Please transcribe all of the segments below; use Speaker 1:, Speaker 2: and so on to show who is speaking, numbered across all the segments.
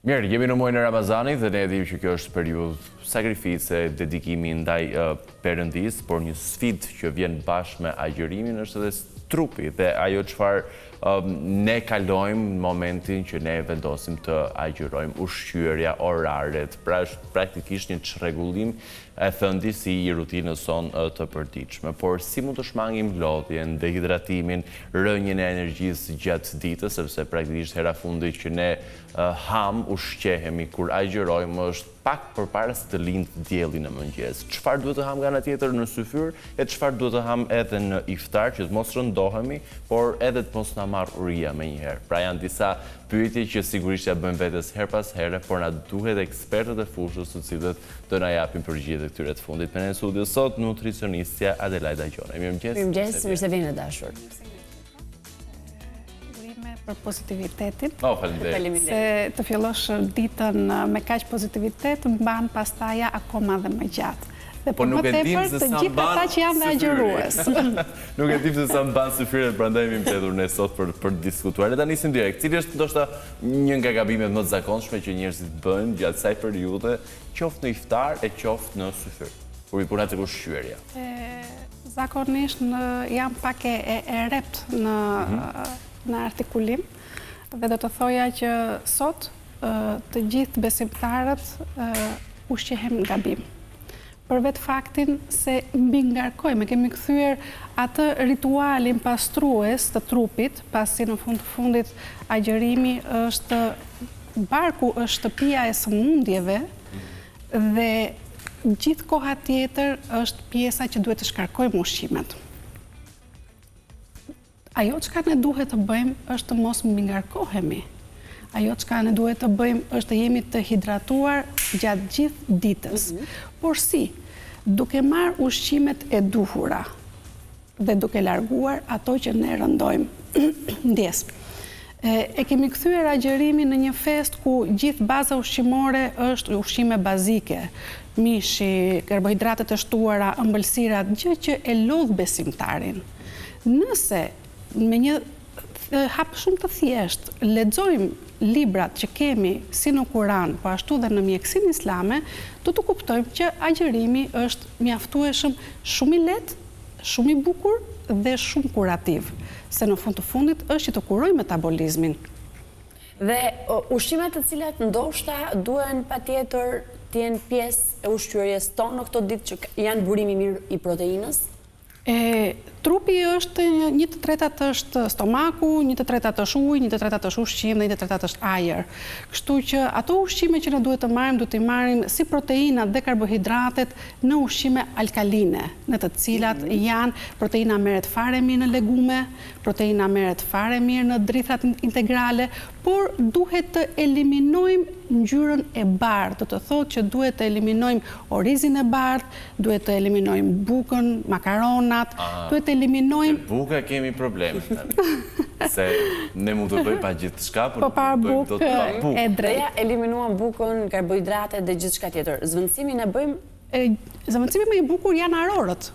Speaker 1: Mirë, jemi në muajin e Ramazanit dhe ne e dimë që kjo është periudhë sakrifice, dedikimi ndaj Perëndis, por një sfidë që vjen bashkë me agjërimin është edhe trupi dhe ajo çfarë ne kalojmë në momentin që ne vendosim të agjërojmë, ushqyerja, oraret, pra është praktikisht një çrregullim e thëndi si i rutinës sonë të përditshme. Por si mund të shmangim lodhjen, dehidratimin, rënjen e energjisë gjatë ditës, sepse praktikisht hera fundi që ne ushqehemi kur agjërojmë është pak përpara se të lindë dielli në mëngjes. Çfarë duhet të ham nga ana tjetër në syfyr e çfarë duhet të ham edhe në iftar që të mos rëndohemi, por edhe të mos na marrë uria menjëherë. Pra janë disa pyetje që sigurisht ja bëjmë vetes her pas here, por na duhet ekspertët e fushës të cilët do na japin përgjigjet e këtyre të fundit. Me ne në studio sot nutricionistja Adelaida Gjone. Mirëmëngjes.
Speaker 2: Mirëmëngjes, mirë se vini dashur.
Speaker 3: Për pozitivitetin.
Speaker 1: Faleminderit.
Speaker 3: Se të fillosh ditën me kaq pozitivitet, mban pastaja akoma dhe më gjatë. Dhe
Speaker 1: po nuk e dim se
Speaker 3: të gjithë ata që janë dhe agjërues.
Speaker 1: Nuk e dim se sa mban syfyret, prandaj jemi mbetur ne sot për të diskutuar. Le ta nisim direkt. Cili është ndoshta një nga gabimet më të zakonshme që njerëzit bëjnë gjatë kësaj periudhe, qoftë në iftar e qoftë në syfyr? Kur i punat tek ushqyerja.
Speaker 3: Zakonisht jam pak e rept në artikulim dhe do të thoja që sot të gjithë besimtarët ushqehem gabim. Për vetë faktin se mbi ngarkojmë, kemi kthyer atë ritualin pastrues të trupit, pasi në fundit agjërimi është barku, është shtëpia e sëmundjeve dhe gjithë koha tjetër është pjesa që duhet të shkarkojmë ushqimet. Ajo çka ne duhet të bëjmë është të mos mbingarkohemi. Ajo çka ne duhet të bëjmë është të jemi të hidratuar gjatë gjithë ditës. Por si? Duke marrë ushqimet e duhura dhe duke larguar ato që ne rëndojmë. Ndjes. E kemi kthyer agjërimin në një fest ku gjithë baza ushqimore është ushqime bazike. Mishi, karbohidratet e shtuara, ëmbëlsirat, gjë që e lodh besimtarin. Nëse me një hap shumë të thjesht lexojmë librat që kemi si në Kuran, po ashtu dhe në mjekësinë islame, do të kuptojmë që agjërimi është mjaftueshëm, shumë i lehtë, shumë i bukur dhe shumë kurativ, se në fund të fundit është që të kurojë metabolizmin.
Speaker 2: Dhe ushqimet të cilat ndoshta duhen patjetër të jenë pjesë e ushqyerjes tonë në këto ditë që janë burimi mirë i proteinës?
Speaker 3: Trupi është 1/3 është stomaku, 1/3 është ujë, 1/3 është ushqim dhe 1/3 është ajër. Kështu që ato ushqime që ne duhet të marrim si proteinat dhe karbohidratet në ushqime alkaline, në të cilat janë proteina merret fare mirë në legume, proteina merret fare mirë në drithrat integrale, por duhet të eliminojmë ngjyrën e bardhë, do të thotë që duhet të eliminojmë orizin e bardhë, duhet të eliminojmë bukën, makaronat, duhet të eliminojmë...
Speaker 1: Buka kemi probleme. Se ne mund të bëjmë pa gjithçka,
Speaker 3: por pa bukë e drejtë.
Speaker 2: Eliminuam bukën, karbohidratet dhe gjithçka tjetër. Zvendësimin e bëjmë.
Speaker 3: Zvendësimi më i bukur janë arorët.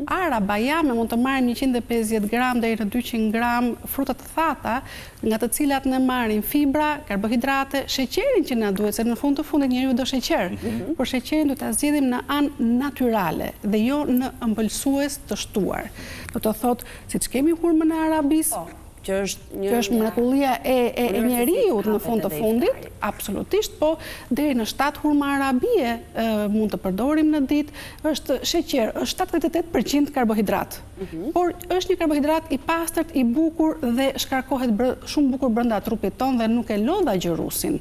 Speaker 3: Ara, bajame, mund të marrim 150 gram deri në 200 gram fruta të thata, nga të cilat ne marrim fibra, karbohidrate, sheqerin që na duhet, se në fund të fundit njeriu do sheqer. Por sheqerin do ta zgjidhim në anë natyrale dhe jo në ëmbëlsues të shtuar. Do të thotë, siç kemi hurmën e arabisë,
Speaker 2: që
Speaker 3: është mrekullia e njeriut në fund të fundit, absolutisht, po deri në 7 hurma arabie mund të përdorim në ditë, është sheqer, është 78% karbohidrat. Por është një karbohidrat i pastërt, i bukur dhe shkarkohet shumë bukur brenda trupit ton dhe nuk e lodh agjërusin.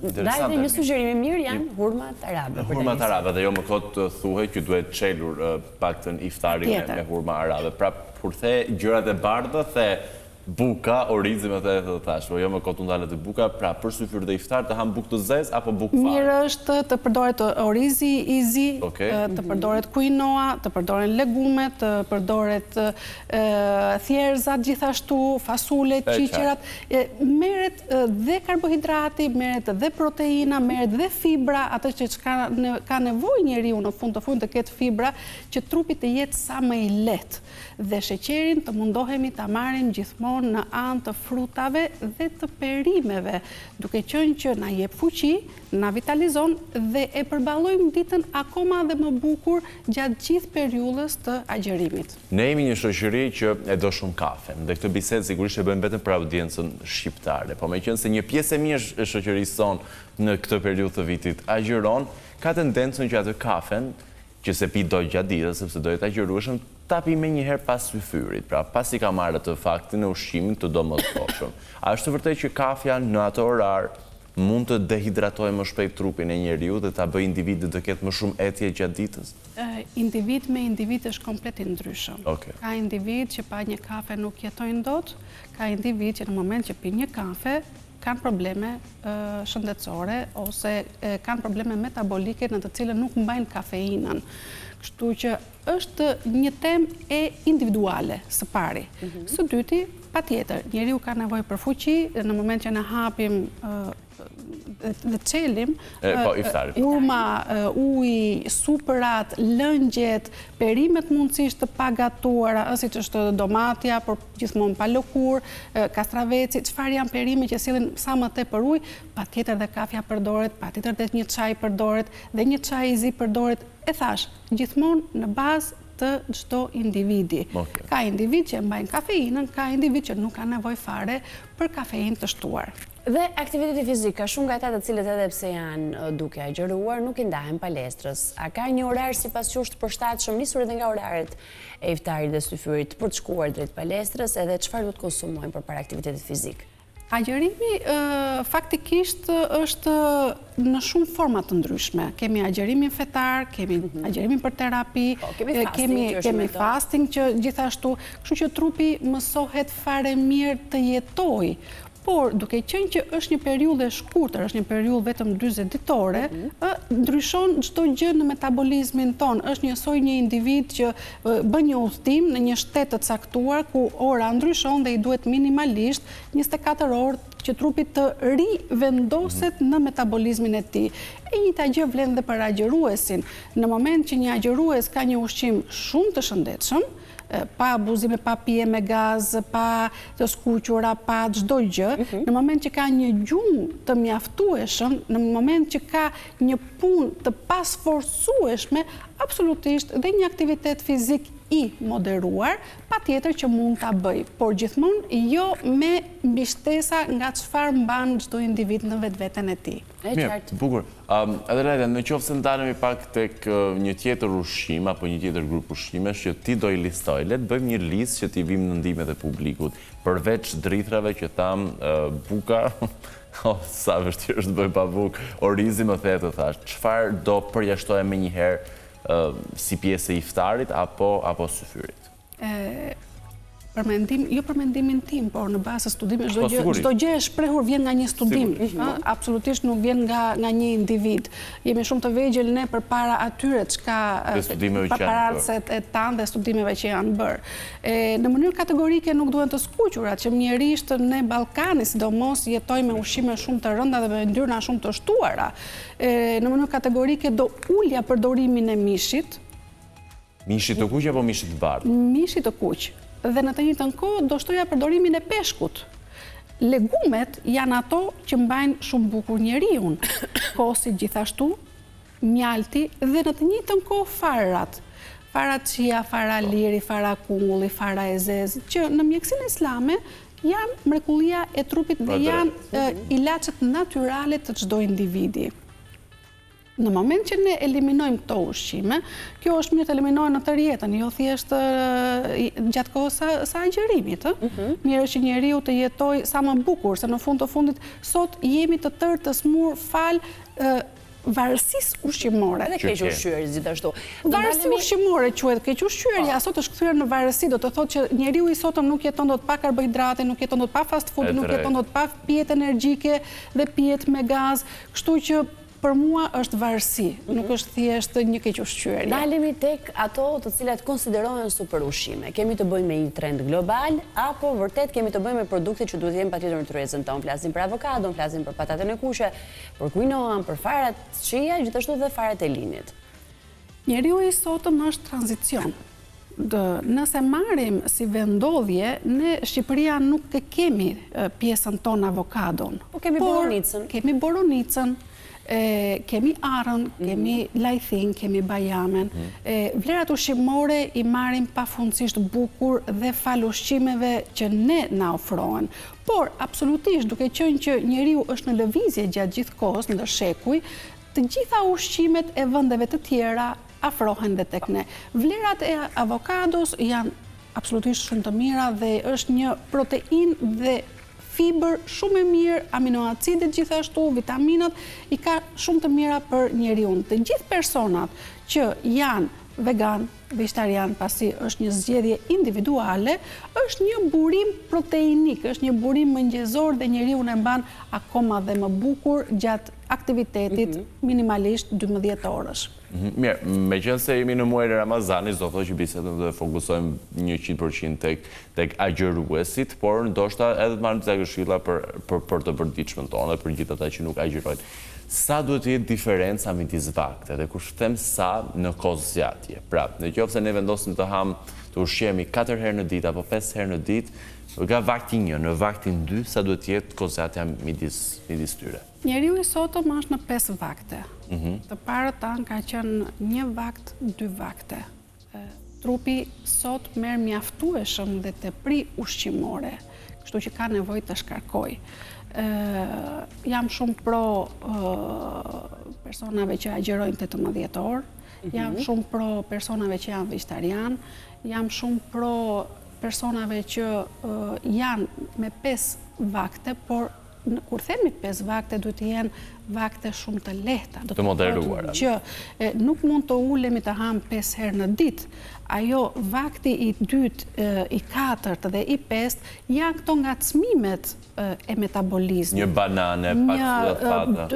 Speaker 2: Dhe një sugjerimi mirë janë hurmat arabe.
Speaker 1: Hurmat arabe dhe jo më kot thuhet që duhet çelur paktën iftari me hurma arabe. Pra kur the gjërat e bardha, the buka, orizi me të thash, po jo më kot ndalet të buka, pra për syfyr dhe iftar të ham bukë të zezë apo bukë fare?
Speaker 3: Mirë është të përdoret orizi i zi, të përdoret quinoa, të përdoren legumet, të përdoret thjerëzat gjithashtu, fasulet, qiqerat. Merret dhe karbohidrati, merret dhe proteina, merret dhe fibra, atë që ka nevojë njeriu në fund të fundit të ketë fibra, që trupi të jetë sa më i lehtë. Dhe sheqerin të mundohemi ta marrim gjithmonë ndryshon në anë të frutave dhe të perimeve, duke qenë që na jep fuqi, na vitalizon dhe e përballojmë ditën akoma dhe më bukur gjatë gjithë periudhës të agjerimit.
Speaker 1: Ne jemi një shoqëri që e do shumë kafen, dhe këtë bisedë sigurisht e bëjmë vetëm për audiencën shqiptare, po meqense një pjesë e mirë e shoqërisë sonë në këtë periudhë të vitit agjeron, ka tendencën që atë kafen, që se pi doj gjatë ditës, sepse dojë të agjerueshëm, ta pi me njëherë pas syfyrit, pra pas i ka marrë të faktin e ushqimit të domosdoshëm. A është të vërtet që kafja në atë orar mund të dehidratojë më shpejt trupin e njeriu dhe ta bëjë individin të ketë më shumë etje gjatë ditës?
Speaker 3: Individ me individ është komplet i ndryshëm. Ka individ që pa një kafe nuk jetojnë dot, ka individ që në moment që pi një kafe kanë probleme shëndetësore ose kanë probleme metabolike në të cilën nuk mbajnë kafeinën. Kështu që është një temë e individuale së pari. Së dyti, patjetër, njeriu ka nevojë për fuqi, në moment që ne hapim dhe çelim hurma, uji, superat, lëngjet, perimet mundësisht të pagatuara, siç është domatja, por gjithmonë pa lëkurë, kastraveci, çfarë janë perime që sillin sa më tepër ujë, patjetër dhe kafja përdoret, patjetër dhe një çaj përdoret, dhe një çaj i zi përdoret. E thash, gjithmonë në bazë të çdo individi. Ka individ që mbajnë kafeinën, ka individ që nuk ka nevojë fare për kafeinë të shtuar.
Speaker 2: Dhe aktiviteti fizik, ka shumë nga ata të cilët edhe pse janë duke agjeruar, nuk i ndahen palestrës. A ka një orar sipas jush të përshtatshëm, nisur edhe nga oraret e iftarit dhe syfyrit, për të shkuar drejt palestrës, edhe çfarë duhet konsumojmë përpara aktivitetit fizik?
Speaker 3: Agjerimi faktikisht është në shumë forma të ndryshme. Kemi agjerimin fetar, kemi agjerimin për terapi, kemi fasting që gjithashtu, kështu që trupi mësohet fare mirë të jetojë. Por, duke qenë që është një periudhë e shkurtër, është një periudhë vetëm 40 ditore, ndryshon çdo gjë në metabolizmin tonë. Është njësoj një individ që bën një udhëtim në një shtet të caktuar ku ora ndryshon dhe i duhet minimalisht 24 orë që trupi të rivendoset në metabolizmin e tij. E njëjta gjë vlen dhe për agjeruesin. Në moment që një agjerues ka një ushqim shumë të shëndetshëm, pa abuzime, pa pije me gaz, pa të skuqura, pa çdo gjë, në moment që ka një gjumë të mjaftueshëm, në moment që ka një punë të pasforcueshme, absolutisht dhe një aktivitet fizik i moderuar, patjetër që mund ta bëj, por gjithmonë jo me mbështesa nga çfarë mban çdo individ në vetveten e tij.
Speaker 1: Mirë, bukur. Edhe Lajda, në qoftë se ndalemi pak tek një tjetër ushqim apo një tjetër grup ushqimesh që ti do i listoj, le të bëjmë një listë që t'i vim në ndihmën e publikut, përveç drithrave që tham buka, sa vështirë është të bëj pa bukë, orizi më the të thash, çfarë do përjashtoje menjëherë si pjesë e iftarit apo syfyrit?
Speaker 3: Jo për mendimin tim, por në bazë studime, çdo gjë e shprehur vjen nga një studim, absolutisht nuk vjen nga një individ. Jemi shumë të vegjël ne përpara atyre çka paparazët e tanë dhe studimeve që janë bërë. Në mënyrë kategorike nuk duhen të skuqurat që mjerisht në Ballkani sidomos jetojmë me ushqime shumë të rënda dhe me yndyrna shumë të shtuara. Në mënyrë kategorike do ulja përdorimin e mishit.
Speaker 1: Mishit të kuq apo mishit të bardhë?
Speaker 3: Mishit të kuq. Dhe në të njëjtën kohë do shtoja përdorimin e peshkut. Legumet janë ato që mbajnë shumë bukur njeriun, kosi gjithashtu, mjalti dhe në të njëjtën kohë farat. Fara chia, fara liri, fara kungulli, fara e zezë, që në mjekësinë islame janë mrekullia e trupit dhe janë ilaçet natyrale të çdo individi. Në moment që ne eliminojmë këto ushqime, kjo është mirë të eliminohen në tërë jetën, jo thjesht gjatë kohës së agjerimit. Mirë është që njeriu të jetojë sa më bukur, se në fund të fundit sot jemi të tërë të smur fal varësisë ushqimore.
Speaker 2: Edhe keq ushqyer gjithashtu.
Speaker 3: Varësi ushqimore quhet keq ushqyerja, sot është kthyer në varësi, do të thotë që njeriu i sotëm nuk jeton dot pa karbohidrate, nuk jeton dot pa fast food, nuk jeton dot pa pijet energjike dhe pijet me gaz, kështu që për mua është varësi, nuk është thjesht një keq ushqyerje.
Speaker 2: Dalemi tek ato të cilat konsiderohen super ushqime. Kemi të bëjmë me një trend global, apo vërtet kemi të bëjmë me produkte që duhet jenë patjetër në tryezën tonë. Flasim për avokadon, flasim për patatën e kuqe, për quinoan, për farat chia, gjithashtu dhe farat e linit.
Speaker 3: Njeriu i sotëm është tranzicion. Nëse marrim si vendodhje, ne Shqipëria nuk e kemi pjesën tonë avokadon.
Speaker 2: Po kemi boronicën.
Speaker 3: Kemi boronicën, kemi arën, kemi lajthin, kemi bajamen. Vlerat ushqimore i marrim pafundësisht bukur dhe fal ushqimeve që ne na ofrohen. Por, absolutisht, duke qenë që njeriu është në lëvizje gjatë gjithë kohës, ndër shekuj, të gjitha ushqimet e vendeve të tjera afrohen dhe tek ne. Vlerat e avokados janë absolutisht shumë të mira dhe është një protein dhe fiber shumë e mirë, aminoacidet gjithashtu, vitaminat, i ka shumë të mira për njeriun. Të gjithë personat që janë vegan, vegetarian, pasi është një zgjedhje individuale, është një burim proteinik, është një burim mëngjesor dhe njeriu e mban akoma dhe më bukur gjatë aktivitetit minimalisht 12 orësh.
Speaker 1: Mirë, me qenë se jemi në muajin e Ramazanit, do thotë që bisedojmë dhe fokusojmë 100% tek agjëruesit, por ndoshta edhe të marrim disa këshilla për të përditshmën tonë, për gjithë ata që nuk agjërojnë. Sa duhet të jetë diferenca midis vakteve, kur them sa në kohë zgjatje. Pra, nëse ne vendosim të të ushqemi 4 herë në ditë apo 5 herë në ditë, nga vakti 1 në vaktin 2, sa duhet të jetë kohë zgjatja midis tyre?
Speaker 3: Njeriu i sotëm është në 5 vakte. Të parët tanë ka qenë 1 vakt, 2 vakte. Trupi sot merr mjaftueshëm dhe tepri ushqimore, kështu që ka nevojë të shkarkoj. Jam shumë pro personave që agjërojnë 18 orë, jam shumë pro personave që janë vegetarian, jam shumë pro personave që janë me 5 vakte, por kur themi 5 vakte, duhet të jenë vakte shumë të lehta.
Speaker 1: Të moderuara.
Speaker 3: Që nuk mund të ulemi të ham 5 herë në ditë. Ajo vakti i 2, i 4 dhe i 5 janë këto ngacmimet e metabolizmit.
Speaker 1: Një banane, pak fata.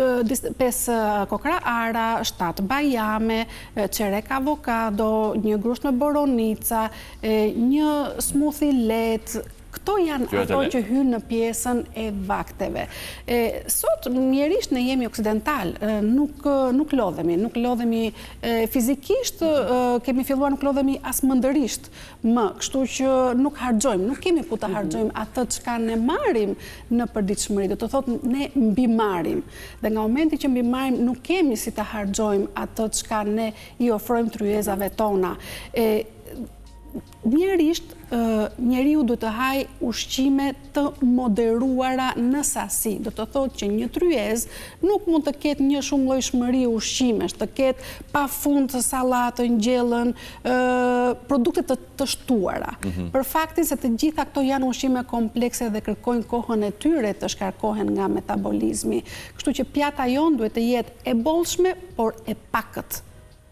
Speaker 3: 5 kokra ara, 7 bajame, çerek avokado, një grusht me boronica, një smoothie lehtë. Këto janë ato që hynë në pjesën e vakteve. Sot, mjerisht ne jemi oksidental, nuk lodhemi fizikisht, kemi filluar nuk lodhemi as mëndërisht kështu që nuk harxojmë, nuk kemi ku të harxojmë atë çka ne marrim në përditshmëri, do të thotë ne mbimarrim. Dhe nga momenti që mbimarrim, nuk kemi si të harxojmë atë çka ne i ofrojmë tryezave tona. Mjerisht, njeriu duhet të hajë ushqime të moderuara në sasi. Do të thotë që një tryezë nuk mund të ketë një shumëllojshmëri ushqimesh, të ketë pafund sallatë, ngjellën, produkte të shtuara. Për faktin se të gjitha këto janë ushqime komplekse dhe kërkojnë kohën e tyre të shkarkohen nga metabolizmi. Kështu që pjata jonë duhet të jetë e bollshme, por e pakët.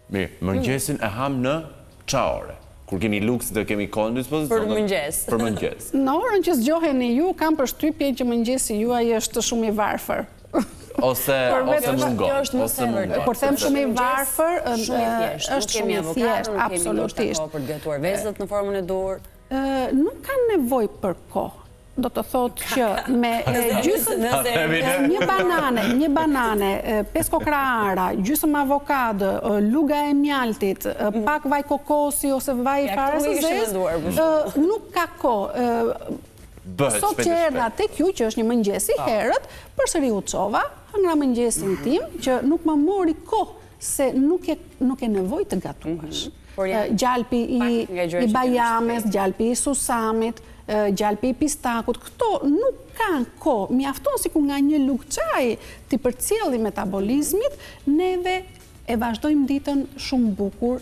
Speaker 1: Mirë, mëngjesin e ham në çfarë ore? Kur kemi luksin dhe kemi kohë në dispozicion?
Speaker 2: Për mëngjes.
Speaker 1: Për mëngjes.
Speaker 3: Në orën që zgjoheni ju, kam përshtypjen që mëngjesi juaj është shumë i varfër.
Speaker 1: Ose mungon.
Speaker 3: Por them shumë i varfër, është
Speaker 2: shumë i thjeshtë,
Speaker 3: absolutisht.
Speaker 2: Nuk kemi për të gatuar vezët në formën e dur.
Speaker 3: Nuk kanë nevojë për kohë. Do të thotë që me një banane, 5 kokra ara, gjysmë avokado, luga e mjaltit, pak vaj kokosi ose vaj fare së zezë, nuk ka kohë. Sot që erdha tek ju, që është një mëngjes i herët, përsëri u çova, hangra mëngjesin tim, që nuk më mori kohë, se nuk e nevojë të gatuash. Gjalpi i bajames, gjalpi i susamit, gjalpi i pistakut, këto nuk kanë kohë, mjafton sikur nga një lugë çaji ti përcjelli metabolizmit, neve e vazhdojmë ditën shumë bukur,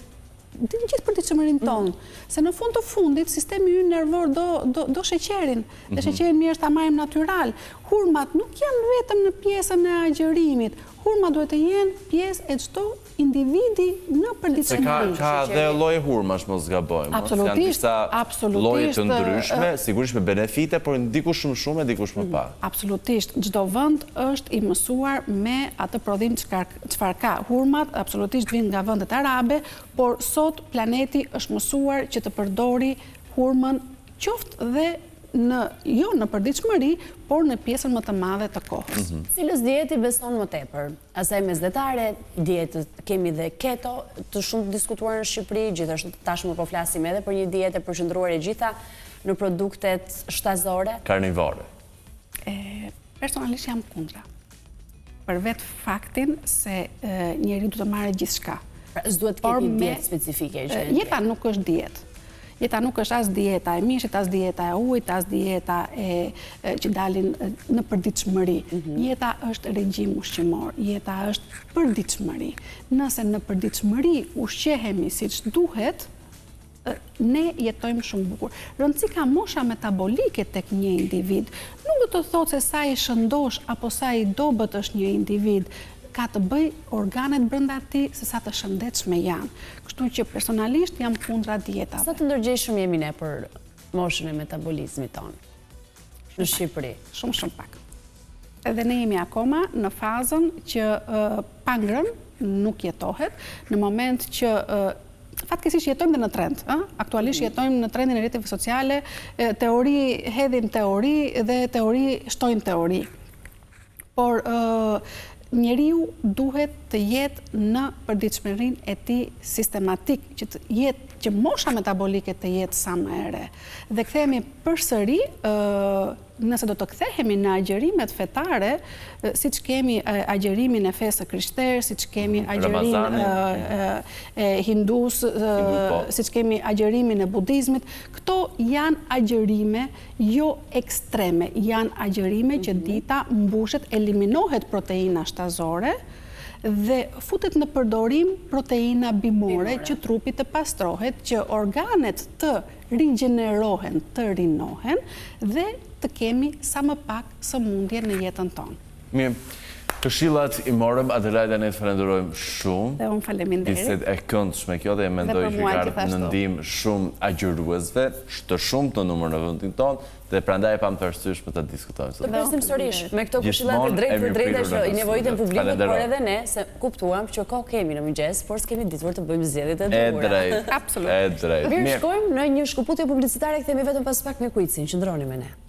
Speaker 3: gjithë përditshmërinë tonë. Se në fund të fundit, sistemi ynë nervor do sheqerin, dhe sheqerin mirë është ta marrim natyral. Hurmat nuk janë vetëm në pjesën e agjërimit, hurmat duhet të jenë pjesë e çdo individi në përditshmëri.
Speaker 1: Se ka dhe lloje hurmash, mos gabojmë.
Speaker 3: Absolutisht,
Speaker 1: absolutisht. Lloje të ndryshme, sigurisht me benefite, por dikush shumë e dikush më pak.
Speaker 3: Absolutisht, çdo vend është i mësuar me atë prodhim çfarë ka. Hurmat absolutisht vijnë nga vendet arabe, por sot planeti është mësuar që të përdori hurmën qoftë dhe jo në përditshmëri, por në pjesën më të madhe të kohës.
Speaker 2: Cilës dietë i beson më tepër? Asaj mesdhetare, dietët kemi dhe keto, të shumë diskutuar në Shqipëri, gjithashtu tashmë po flasim edhe për një dietë e përqendruar e gjitha në produktet shtazore.
Speaker 1: Karnivore.
Speaker 3: Personalisht jam kundra. Për vetë faktin se njeriu duhet të marrë gjithçka.
Speaker 2: Pra, s'duhet të ketë një dietë specifike.
Speaker 3: Jeta nuk është dietë. Jeta nuk është as dieta e mishit, as dieta e ujit, as dieta që dalin në përditshmëri. Jeta është regjim ushqimor, jeta është përditshmëri. Nëse në përditshmëri ushqehemi siç duhet, ne jetojmë shumë bukur. Rëndësi ka mosha metabolike tek një individ. Nuk do të thotë se sa i shëndosh apo sa i dobët është një individ, ka të bëj organet brenda ti se sa të shëndetshme janë. Kështu që personalisht jam kundra dietave.
Speaker 2: Sa të ndërgjegjshëm jemi ne për moshën e metabolizmit tonë në Shqipëri?
Speaker 3: Shumë pak. Edhe ne jemi akoma në fazën që pa ngrënë nuk jetohet, në moment që fatkeqësisht jetojmë dhe në trend. Aktualisht jetojmë në trendin e rrjeteve sociale, teori hedhin teori dhe teori shtojnë teori. Por njeriu duhet të jetë në përditshmërinë e tij sistematik, që mosha metabolike të jetë sa më e re. Dhe kthehemi përsëri, nëse do të kthehemi në agjërimet fetare, siç kemi agjërimin e fesë krishterë, siç kemi agjërimin e hindus, siç kemi agjërimin e budizmit, këto janë agjërime jo ekstreme, janë agjërime që dita mbushet, eliminohet proteina shtazore dhe futet në përdorim proteina bimore që trupi të pastrohet, që organet të rigjenerohen, të rinohen dhe të kemi sa më pak sëmundje në jetën tonë.
Speaker 1: Mirë, këshillat i morëm, Adelaida, ne të falenderojmë shumë.
Speaker 3: Dhe unë faleminderit.
Speaker 1: Bisedë e këndshme kjo dhe mendoj që ka në ndihmë shumë agjëruesve, të shumt në numër në vendin tonë, dhe prandaj e pam të arsyeshme të diskutojmë sot.
Speaker 2: Të presim sërish me këto këshillat e drejtë për drejtë që i nevojitën publikut, por edhe ne se kuptuam që kohë kemi në mëngjes, por s'kemi ditur të bëjmë zgjedhjet e duhura.
Speaker 1: E drejtë.
Speaker 3: Absolutisht.
Speaker 1: E drejtë.
Speaker 2: Mirë, shkojmë në një shkëputje publicitare, kthehemi vetëm pas pak me Kuicin. Qëndroni me ne.